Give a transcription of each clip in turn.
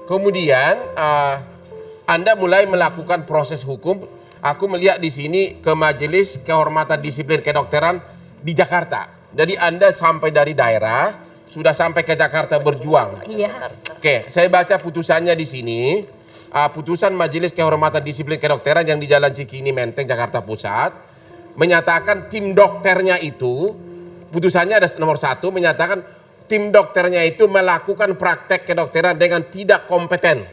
Kemudian Anda mulai melakukan proses hukum. Aku melihat di sini ke Majelis Kehormatan Disiplin Kedokteran di Jakarta. Jadi Anda sampai dari daerah, sudah sampai ke Jakarta berjuang. Iya. Oke, saya baca putusannya di sini. Putusan Majelis Kehormatan Disiplin Kedokteran yang di Jalan Cikini, Menteng, Jakarta Pusat, menyatakan tim dokternya itu, putusannya ada nomor 1, menyatakan tim dokternya itu melakukan praktek kedokteran dengan tidak kompeten.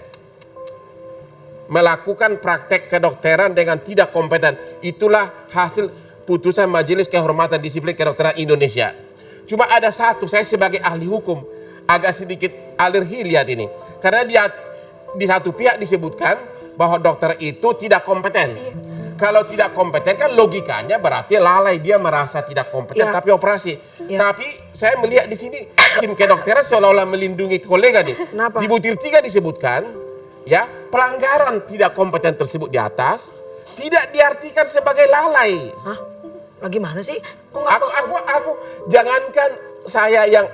Melakukan praktek kedokteran dengan tidak kompeten. Itulah hasil putusan Majelis Kehormatan Disiplin Kedokteran Indonesia. Cuma ada satu, saya sebagai ahli hukum agak sedikit alergi lihat ini. Karena dia di satu pihak disebutkan bahwa dokter itu tidak kompeten. Kalau tidak kompeten kan logikanya berarti lalai, dia merasa tidak kompeten tapi operasi. Tapi saya melihat di sini tim kedokteran seolah-olah melindungi kolega nih. Kenapa? Di butir 3 disebutkan ya, pelanggaran tidak kompeten tersebut di atas tidak diartikan sebagai lalai. Hah? Bagaimana sih? Aku jangankan saya yang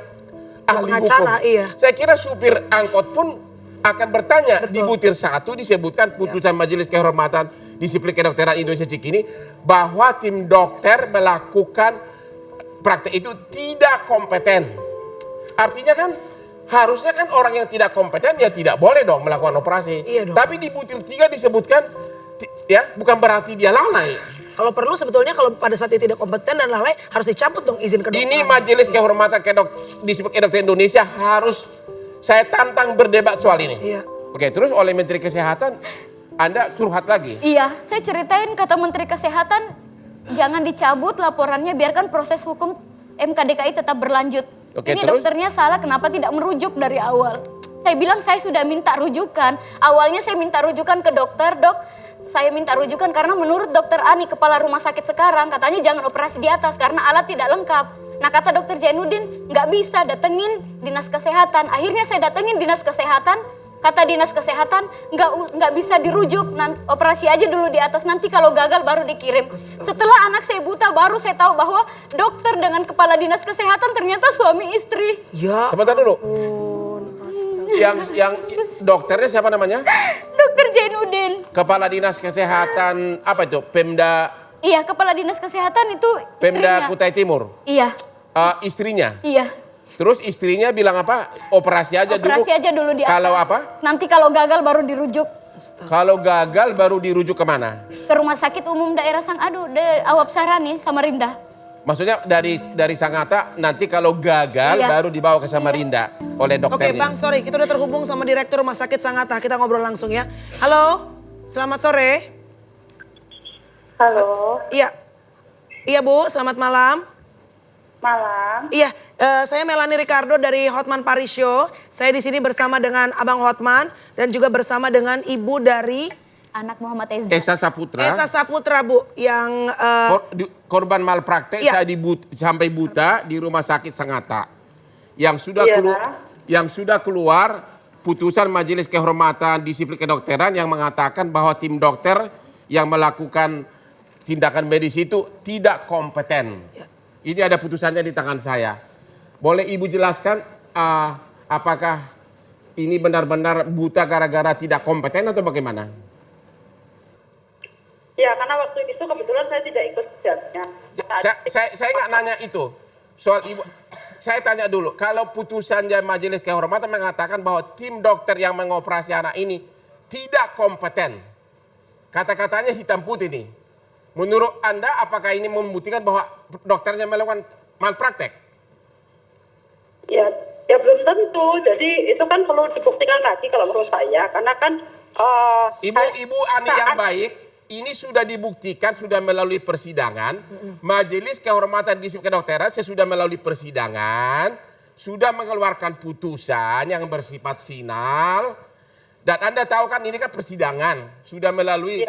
ahli hukum. Iya. Saya kira supir angkot pun akan bertanya. Betul. Di butir 1 disebutkan putusan Majelis Kehormatan Disiplin Kedokteran Indonesia Cikini bahwa tim dokter melakukan praktek itu tidak kompeten. Artinya kan harusnya kan orang yang tidak kompeten ya tidak boleh dong melakukan operasi. Iya dong. Tapi di butir 3 disebutkan ya bukan berarti dia lalai. Kalau perlu sebetulnya kalau pada saat dia tidak kompeten dan lalai harus dicabut dong izin kedokteran. Ini Majelis Kehormatan Disiplin Kedokteran Indonesia harus saya tantang berdebat soal ini. Iya. Oke, terus oleh Menteri Kesehatan Anda curhat lagi. Iya, saya ceritain kata Menteri Kesehatan, jangan dicabut laporannya, biarkan proses hukum MK DKI tetap berlanjut. Oke, ini terus? dokternya salah, kenapa tidak merujuk dari awal? Saya bilang saya sudah minta rujukan. Awalnya saya minta rujukan ke dokter, dok. Saya minta rujukan karena menurut dokter Ani, kepala rumah sakit sekarang, katanya jangan operasi di atas karena alat tidak lengkap. Nah kata dokter Jainuddin, nggak bisa datengin dinas kesehatan. Akhirnya saya datengin dinas kesehatan. Kata dinas kesehatan nggak bisa dirujuk, operasi aja dulu di atas, nanti kalau gagal baru dikirim. Setelah anak saya buta baru saya tahu bahwa dokter dengan kepala dinas kesehatan ternyata suami istri. Ya. Sebentar dulu. Yang dokternya siapa namanya? Dokter Jainuddin. Kepala Dinas Kesehatan apa itu? Pemda. Iya, kepala dinas kesehatan itu Pemda istrinya. Kutai Timur. Iya. Istrinya. Iya. Terus istrinya bilang apa? Operasi aja dulu. Operasi aja dulu di atas. Kalau apa? Nanti kalau gagal baru dirujuk. Kalau gagal baru dirujuk kemana? Ke Rumah Sakit Umum Daerah Awap Sarani, Samarinda. Maksudnya dari Sangatta nanti kalau gagal baru dibawa ke Samarinda oleh Oke dokternya. Bang, sorry kita udah terhubung sama Direktur Rumah Sakit Sangatta. Kita ngobrol langsung ya. Halo, selamat sore. Halo. Iya. Iya Bu, selamat malam. Malam. Iya, saya Melani Ricardo dari Hotman Paris Show. Saya di sini bersama dengan Abang Hotman dan juga bersama dengan ibu dari Anak Muhammad Eza. Esa Saputra. Esa Saputra Bu, yang korban malpraktek sampai buta di Rumah Sakit Sangatta. Yang sudah keluar putusan Majelis Kehormatan Disiplin Kedokteran yang mengatakan bahwa tim dokter yang melakukan tindakan medis itu tidak kompeten. Ini ada putusannya di tangan saya. Boleh Ibu jelaskan apakah ini benar-benar buta gara-gara tidak kompeten atau bagaimana? Ya, karena waktu itu kebetulan saya tidak ikut sidangnya. Saya nggak nanya itu. Soal Ibu, saya tanya dulu. Kalau putusannya Majelis Kehormatan mengatakan bahwa tim dokter yang mengoperasi anak ini tidak kompeten. Kata-katanya hitam putih nih. Menurut Anda apakah ini membuktikan bahwa dokternya melakukan malpraktek? Ya belum tentu. Jadi itu kan perlu dibuktikan lagi kalau menurut saya. Karena kan Ibu Ani yang baik, ini sudah dibuktikan, sudah melalui persidangan. Majelis Kehormatan Disiplin Kedokteran sudah melalui persidangan, sudah mengeluarkan putusan yang bersifat final. Dan Anda tahu kan ini kan persidangan, sudah melalui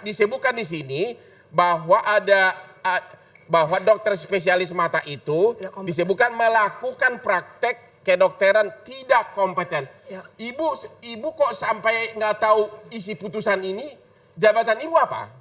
disebutkan di sini bahwa bahwa dokter spesialis mata itu disebutkan melakukan praktek kedokteran tidak kompeten. Ibu kok sampai nggak tahu isi putusan ini? Jabatan Ibu apa?